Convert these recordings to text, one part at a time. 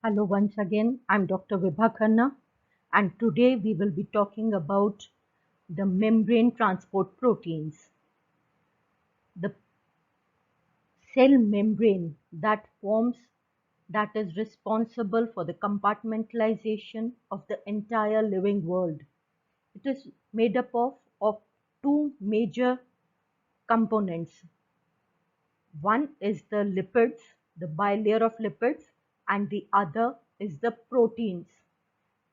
Hello, once again, I'm Dr. Vibha Khanna, and today we will be talking about the membrane transport proteins. The cell membrane that is responsible for the compartmentalization of the entire living world. It is made up of two major components. One is the lipids, the bilayer of lipids, and the other is the proteins.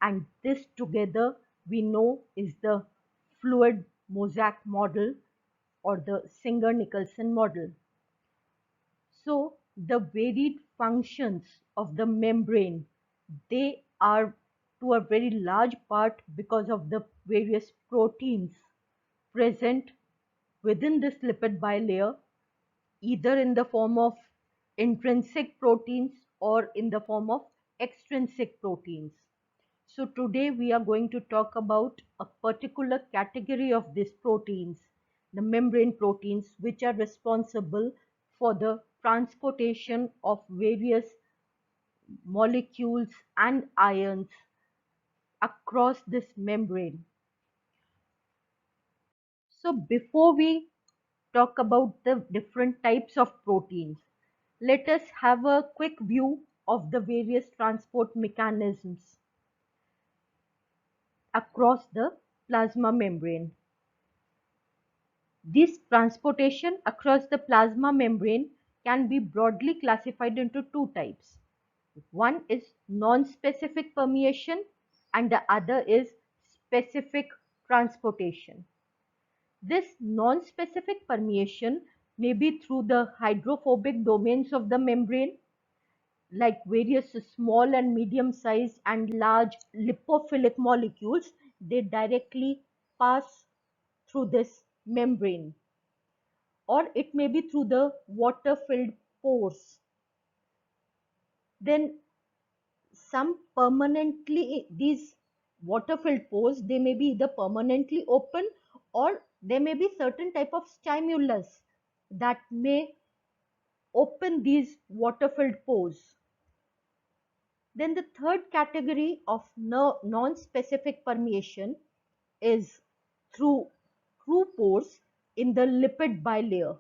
And this together we know is the fluid mosaic model or the Singer-Nicholson model. So the varied functions of the membrane, they are to a very large part because of the various proteins present within this lipid bilayer, either in the form of intrinsic proteins or in the form of extrinsic proteins. So today we are going to talk about a particular category of these proteins, the membrane proteins, which are responsible for the transportation of various molecules and ions across this membrane. So before we talk about the different types of proteins, let us have a quick view of the various transport mechanisms across the plasma membrane. This transportation across the plasma membrane can be broadly classified into two types. One is non-specific permeation and the other is specific transportation. This non-specific permeation may be through the hydrophobic domains of the membrane, like various small and medium-sized and large lipophilic molecules. They directly pass through this membrane, or it may be through the water-filled pores. Then these water-filled pores, they may be either permanently open or there may be certain type of stimulus that may open these water-filled pores. Then the third category of non-specific permeation is through true pores in the lipid bilayer.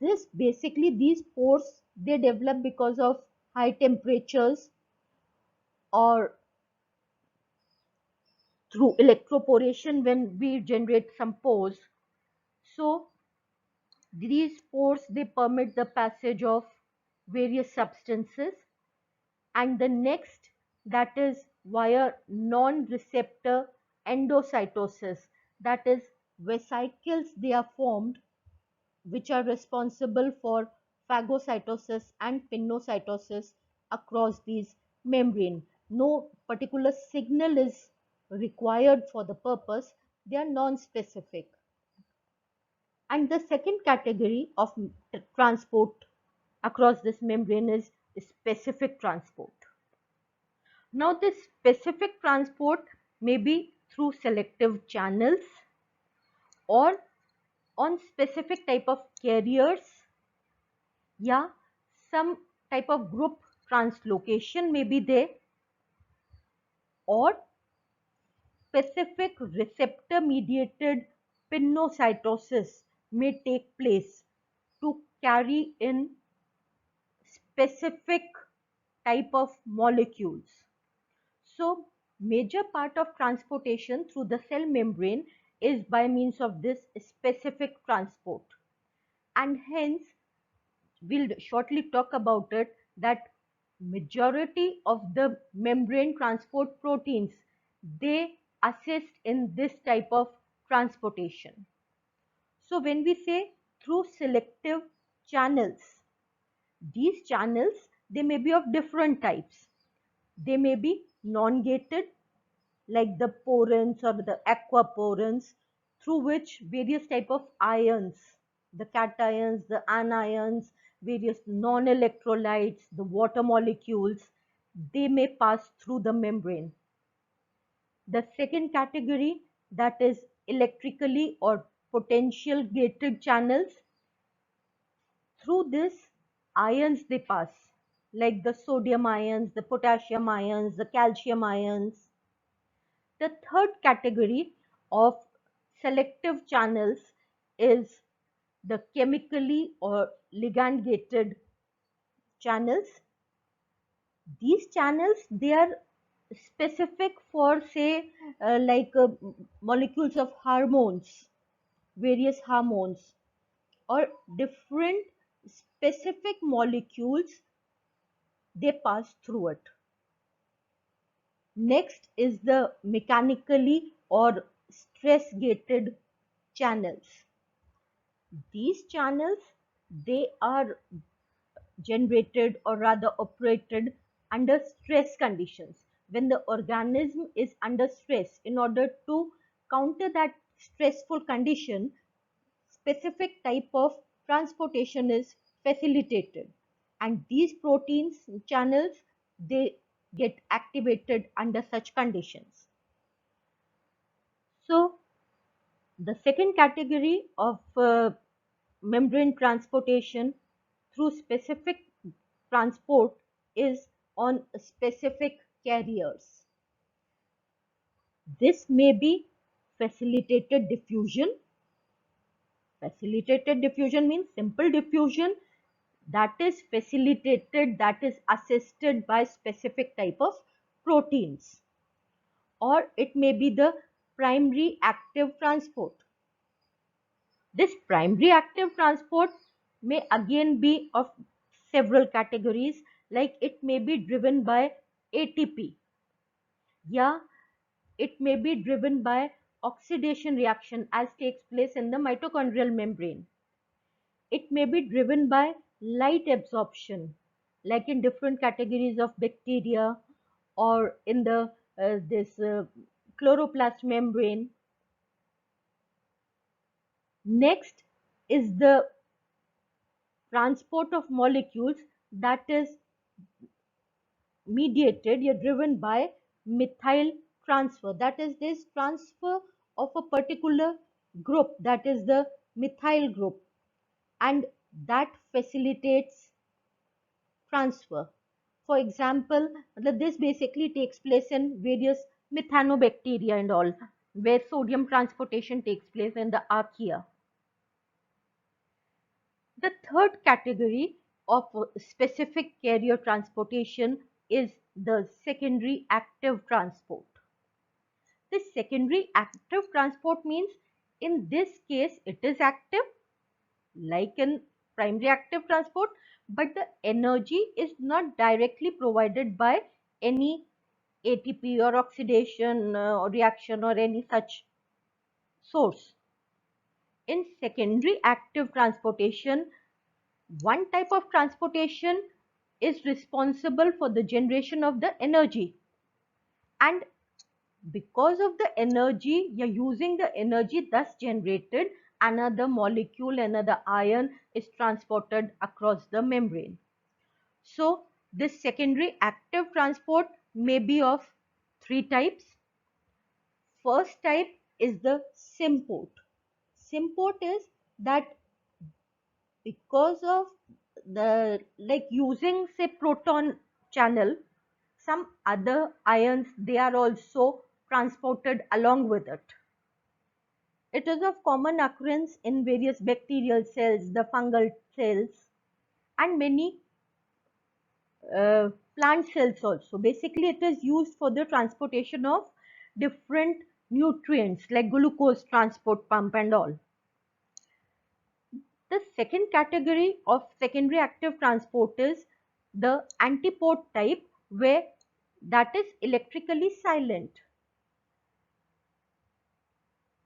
These pores, they develop because of high temperatures or through electroporation when we generate some pores. So these pores, they permit the passage of various substances. And the next, that is via non-receptor endocytosis, that is vesicles, they are formed which are responsible for phagocytosis and pinocytosis across these membrane. No particular signal is required for the purpose, they are non-specific. And the second category of transport across this membrane is specific transport. Now this specific transport may be through selective channels or on specific type of carriers, yeah, some type of group translocation may be there, or specific receptor mediated pinocytosis may take place to carry in specific type of molecules. So major part of transportation through the cell membrane is by means of this specific transport, and hence we'll shortly talk about it, that majority of the membrane transport proteins, they assist in this type of transportation. So when we say through selective channels, these channels, they may be of different types. They may be non-gated, like the porins or the aquaporins, through which various type of ions, the cations, the anions, various non-electrolytes, the water molecules, they may pass through the membrane. The second category, that is electrically or potential gated channels. Through this, ions they pass. like the sodium ions, the potassium ions, the calcium ions. The third category of selective channels is the chemically or ligand gated channels. These channels, they are specific for, say, molecules of hormones, various hormones, or different specific molecules, they pass through it. Next is the mechanically or stress gated channels. These channels, they are generated or rather operated under stress conditions. When the organism is under stress, in order to counter that stressful condition, specific type of transportation is facilitated, and these proteins channels, they get activated under such conditions. So the second category of membrane transportation through specific transport is on specific carriers. This may be facilitated diffusion. Facilitated diffusion means simple diffusion that is facilitated, that is assisted by specific type of proteins. Or it may be the primary active transport. This primary active transport may again be of several categories, like it may be driven by ATP. Yeah, it may be driven by oxidation reaction as takes place in the mitochondrial membrane. It may be driven by light absorption, like in different categories of bacteria or in the this chloroplast membrane. Next is the transport of molecules that is mediated, you're driven by methyl transfer. That is this transfer of a particular group, that is the methyl group, and that facilitates transfer. For example, this basically takes place in various methanobacteria and all, where sodium transportation takes place in the archaea. The third category of specific carrier transportation is the secondary active transport. This secondary active transport means in this case it is active like in primary active transport, but the energy is not directly provided by any ATP or oxidation or reaction or any such source. In secondary active transportation, one type of transportation is responsible for the generation of the energy, and because of the energy, you're using the energy thus generated, another molecule, another ion is transported across the membrane. So this secondary active transport may be of three types. First type is the symport. Symport is that because of the using, say, proton channel, some other ions, they are also transported along with it. It is of common occurrence in various bacterial cells, the fungal cells, and many plant cells also. Basically, it is used for the transportation of different nutrients like glucose transport pump and all. The second category of secondary active transport is the antiport type, where that is electrically silent.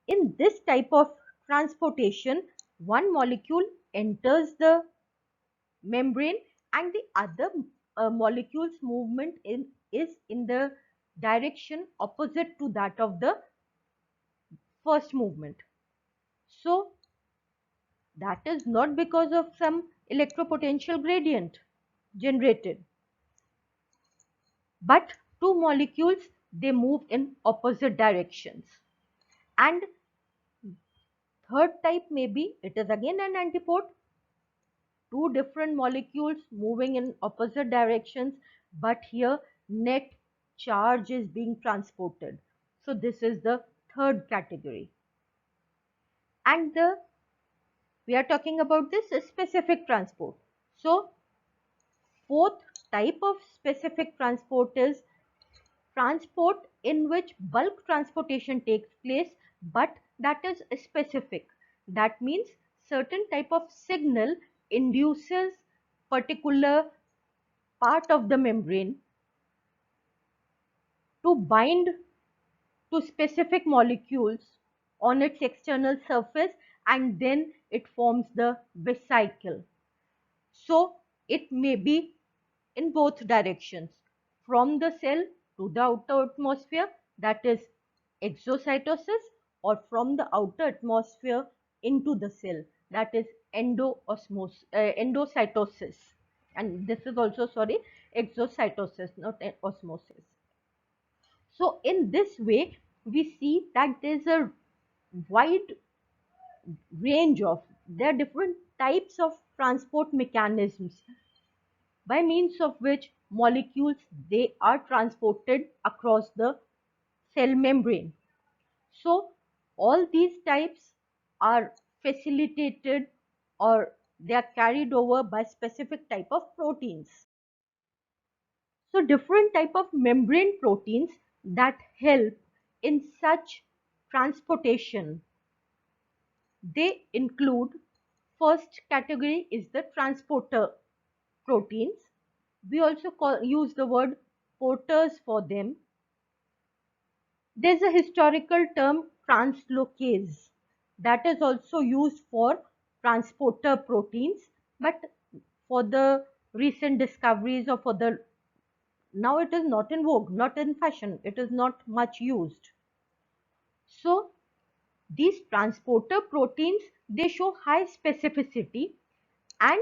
In this type of transportation, one molecule enters the membrane and the other molecule's movement is in the direction opposite to that of the first movement. So that is not because of some electropotential gradient generated, but two molecules, they move in opposite directions. And third type may be, it is again an antiport, two different molecules moving in opposite directions, but here net charge is being transported. So this is the third category. And we are talking about this specific transport. So fourth type of specific transport is transport in which bulk transportation takes place, but that is specific. That means certain type of signal induces particular part of the membrane to bind to specific molecules on its external surface, and then it forms the vesicle. So it may be in both directions, from the cell to the outer atmosphere, that is exocytosis, or from the outer atmosphere into the cell, that is endocytosis. And this is also, sorry, exocytosis, not osmosis. So in this way, we see that there's a wide range of, there are different types of transport mechanisms by means of which molecules, they are transported across the cell membrane. So all these types are facilitated, or they are carried over by specific type of proteins. So different type of membrane proteins that help in such transportation, they include, first category is the transporter proteins. We also use the word porters for them. There's a historical term translocase that is also used for transporter proteins, but for the recent discoveries, or for the, now it is not in vogue, not in fashion, it is not much used. So these transporter proteins, they show high specificity, and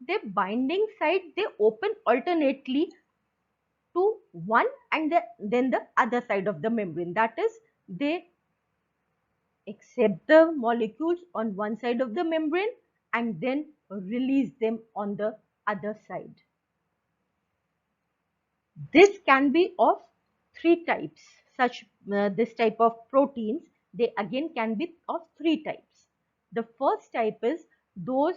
their binding site, they open alternately to one and then the other side of the membrane. That is, they accept the molecules on one side of the membrane and then release them on the other side. This can be of three types. This type of proteins, they again can be of three types. The first type is those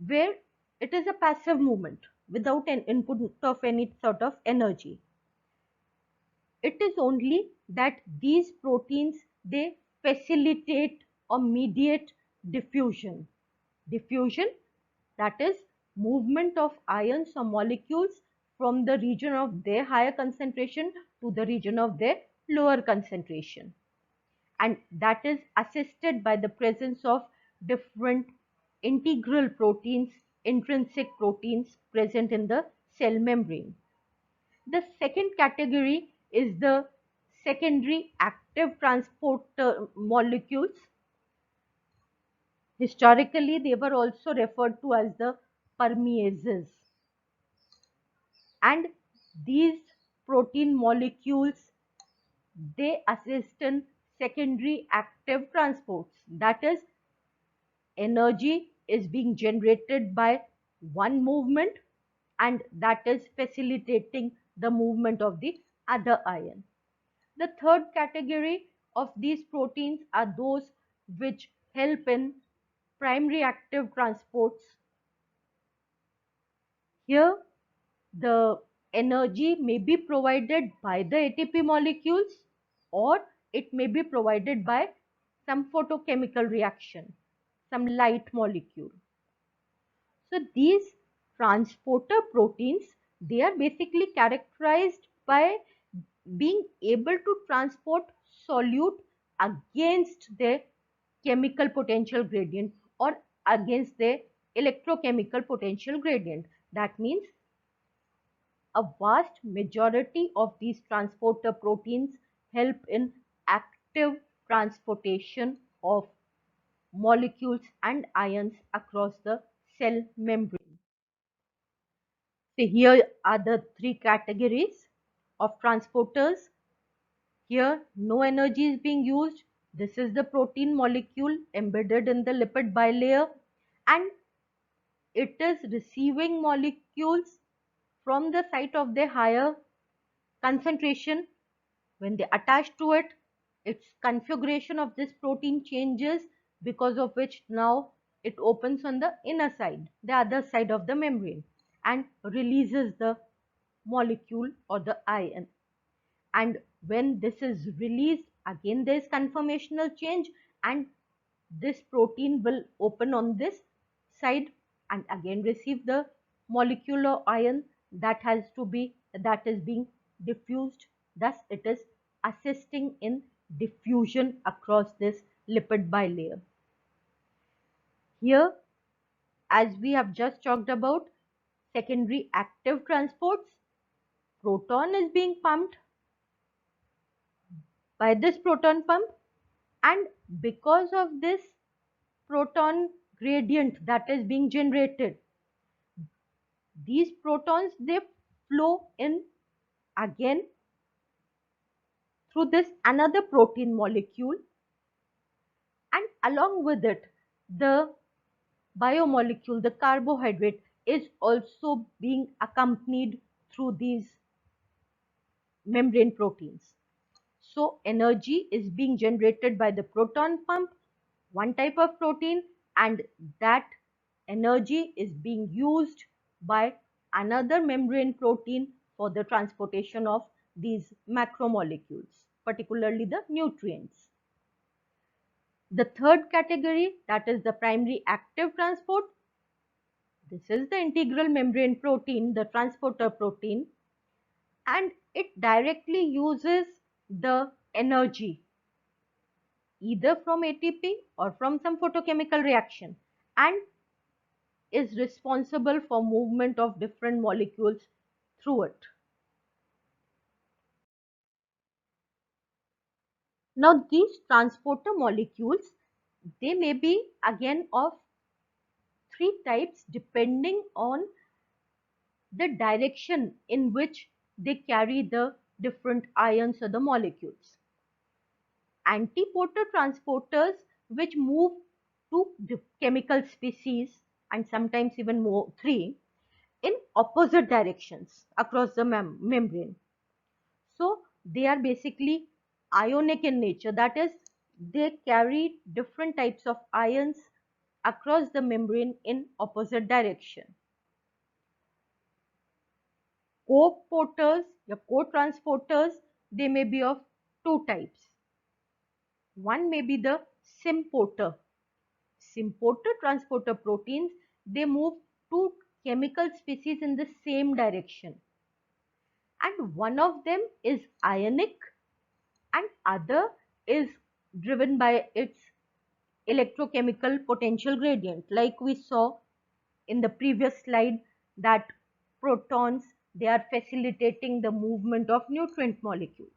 where it is a passive movement without an input of any sort of energy. It is only that these proteins, they facilitate or mediate diffusion. Diffusion, that is movement of ions or molecules from the region of their higher concentration to the region of their lower concentration. And that is assisted by the presence of different integral proteins, intrinsic proteins present in the cell membrane. The second category is the secondary active transporter molecules. Historically, they were also referred to as the permeases. And these protein molecules, they assist in secondary active transports. That is, energy is being generated by one movement, and that is facilitating the movement of the other ion. The third category of these proteins are those which help in primary active transports. Here, the energy may be provided by the ATP molecules, or it may be provided by some photochemical reaction, some light molecule. So these transporter proteins, they are basically characterized by being able to transport solute against their chemical potential gradient, or against their electrochemical potential gradient. That means a vast majority of these transporter proteins help in active transportation of molecules and ions across the cell membrane. So here are the three categories of transporters. Here no energy is being used. This is the protein molecule embedded in the lipid bilayer, and it is receiving molecules from the site of their higher concentration. When they attach to it, its configuration of this protein changes, because of which now it opens on the inner side, the other side of the membrane, and releases the molecule or the ion. And when this is released, again there is conformational change, and this protein will open on this side and again receive the molecular ion that is being diffused. Thus it is assisting in diffusion across this lipid bilayer. Here, as we have just talked about secondary active transports, proton is being pumped by this proton pump, and because of this proton gradient that is being generated, these protons, they flow in again through this another protein molecule, and along with it the biomolecule, the carbohydrate, is also being accompanied through these membrane proteins. So energy is being generated by the proton pump, one type of protein, and that energy is being used by another membrane protein for the transportation of these macromolecules, particularly the nutrients. The third category, that is the primary active transport. This is the integral membrane protein, the transporter protein, and it directly uses the energy either from ATP or from some photochemical reaction, and is responsible for movement of different molecules through it. Now these transporter molecules, they may be again of three types depending on the direction in which they carry the different ions or the molecules. Antiporter transporters, which move two chemical species and sometimes even more, three, in opposite directions across the membrane. So they are basically ionic in nature, that is, they carry different types of ions across the membrane in opposite direction. Co-porters, the co-transporters, they may be of two types. One may be the symporter. Symporter transporter proteins, they move two chemical species in the same direction, and one of them is ionic and other is driven by its electrochemical potential gradient, like we saw in the previous slide, that protons, they are facilitating the movement of nutrient molecules.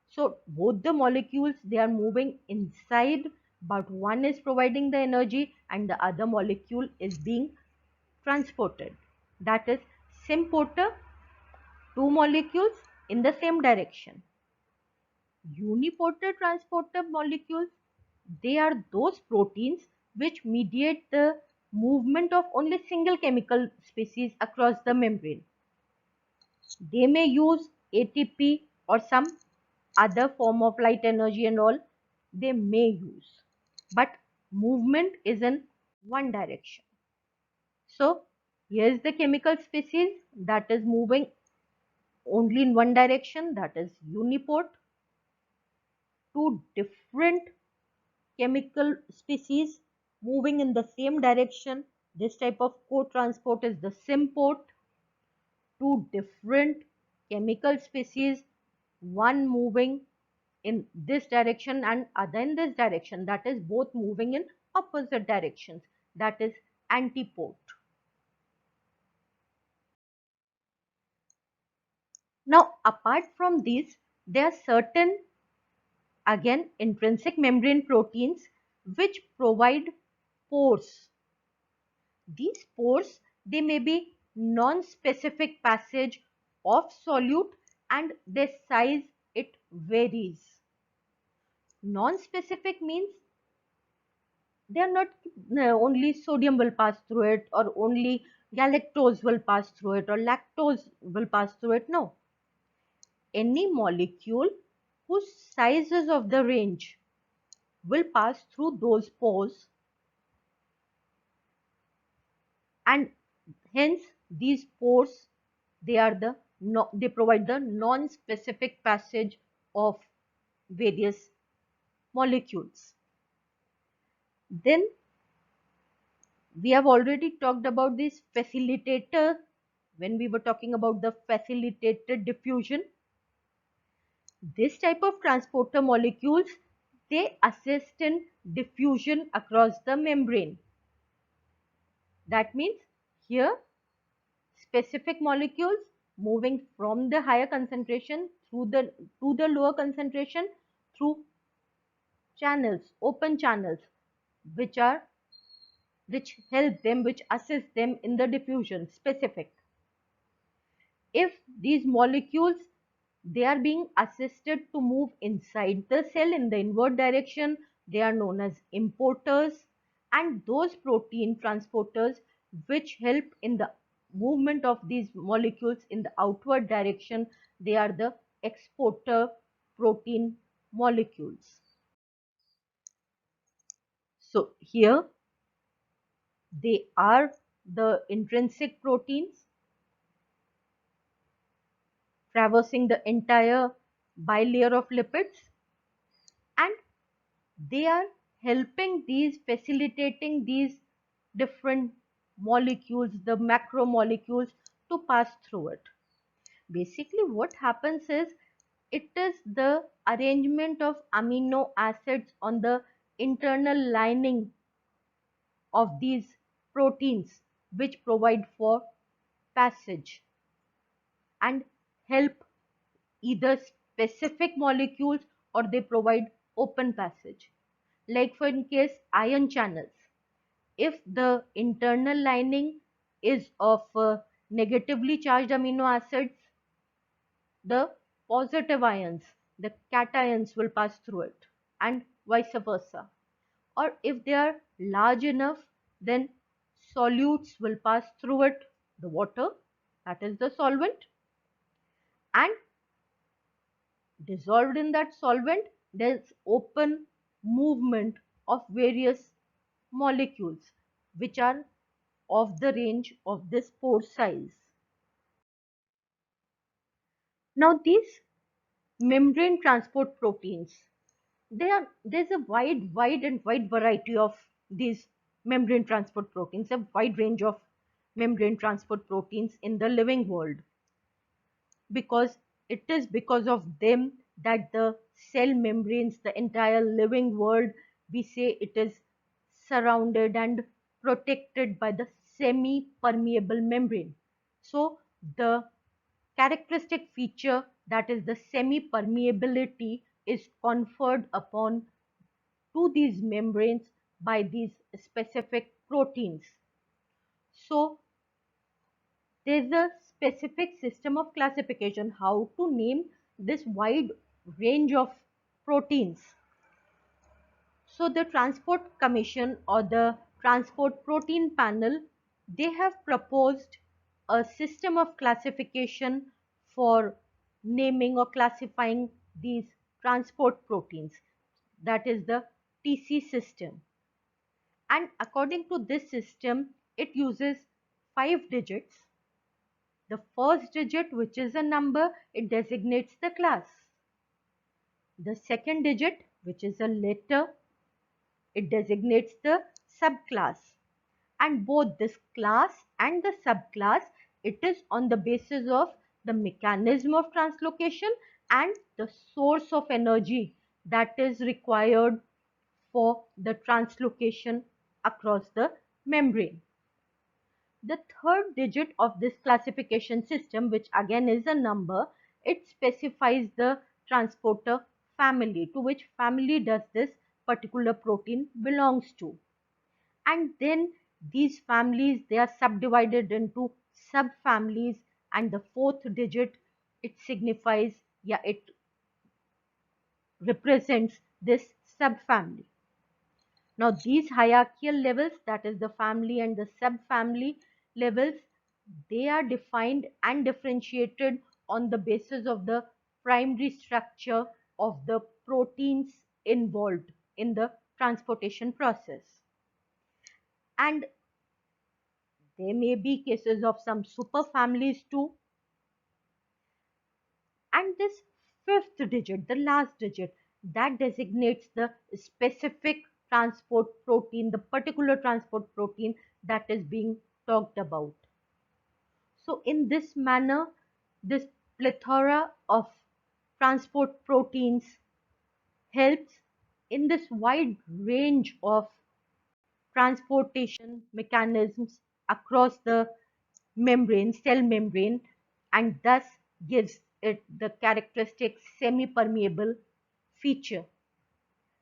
So both the molecules, they are moving inside, but one is providing the energy and the other molecule is being transported. That is symporter, two molecules in the same direction. Uniporter transporter molecules, they are those proteins which mediate the movement of only single chemical species across the membrane. They may use ATP or some other form of light energy and all, they may use, but movement is in one direction. So here is the chemical species that is moving only in one direction, that is uniport. Two different chemical species moving in the same direction, this type of co-transport is the symport. Two different chemical species, one moving in this direction and other in this direction, that is both moving in opposite directions, that is antiport. Now apart from these, there are certain again intrinsic membrane proteins which provide pores. These pores, they may be non-specific passage of solute and their size, it varies. Non-specific means they are not only sodium will pass through it, or only galactose will pass through it, or lactose will pass through it. No, any molecule whose sizes of the range will pass through those pores, and hence these pores, they are the no, they provide the non-specific passage of various molecules. Then we have already talked about this facilitator when we were talking about the facilitated diffusion. This type of transporter molecules, they assist in diffusion across the membrane. That means here specific molecules moving from the higher concentration through the to the lower concentration through channels, open channels, which are which help them, which assist them in the diffusion specific. If these molecules, they are being assisted to move inside the cell in the inward direction, they are known as importers. And those protein transporters which help in the movement of these molecules in the outward direction, they are the exporter protein molecules. So here they are the intrinsic proteins traversing the entire bilayer of lipids, and they are helping these, facilitating these different molecules, the macromolecules, to pass through it. Basically what happens is, it is the arrangement of amino acids on the internal lining of these proteins which provide for passage and help either specific molecules, or they provide open passage. Like for in case ion channels, if the internal lining is of negatively charged amino acids, the positive ions, the cations will pass through it, and vice versa. Or if they are large enough, then solutes will pass through it, the water, that is the solvent, and dissolved in that solvent, there's open movement of various molecules which are of the range of this pore size. Now these membrane transport proteins, there's a wide variety of these membrane transport proteins, a wide range of membrane transport proteins in the living world, because it is because of them that the cell membranes, the entire living world, we say it is surrounded and protected by the semi-permeable membrane. So the characteristic feature, that is the semi-permeability, is conferred upon to these membranes by these specific proteins. So there's a specific system of classification how to name this wide range of proteins. So the Transport Commission or the Transport Protein Panel, they have proposed a system of classification for naming or classifying these transport proteins, that is the TC system. And according to this system, it uses 5 digits. The first digit, which is a number, it designates the class. The second digit, which is a letter, it designates the subclass. And both this class and the subclass, it is on the basis of the mechanism of translocation and the source of energy that is required for the translocation across the membrane. The third digit of this classification system, which again is a number, it specifies the transporter family, to which family does this particular protein belongs to. And then these families, they are subdivided into subfamilies, and the fourth digit, it signifies, yeah, it represents this subfamily. Now these hierarchical levels, that is the family and the subfamily levels, they are defined and differentiated on the basis of the primary structure of the proteins involved in the transportation process. And there may be cases of some superfamilies too. And this fifth digit, the last digit, that designates the specific transport protein, the particular transport protein that is being talked about. So in this manner, this plethora of transport proteins helps in this wide range of transportation mechanisms across the membrane, cell membrane, and thus gives it the characteristic semi-permeable feature.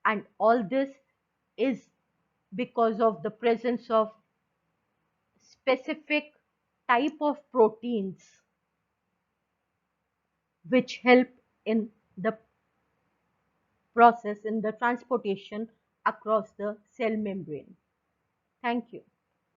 And all this is because of the presence of specific type of proteins which help in the process, in the transportation across the cell membrane. Thank you.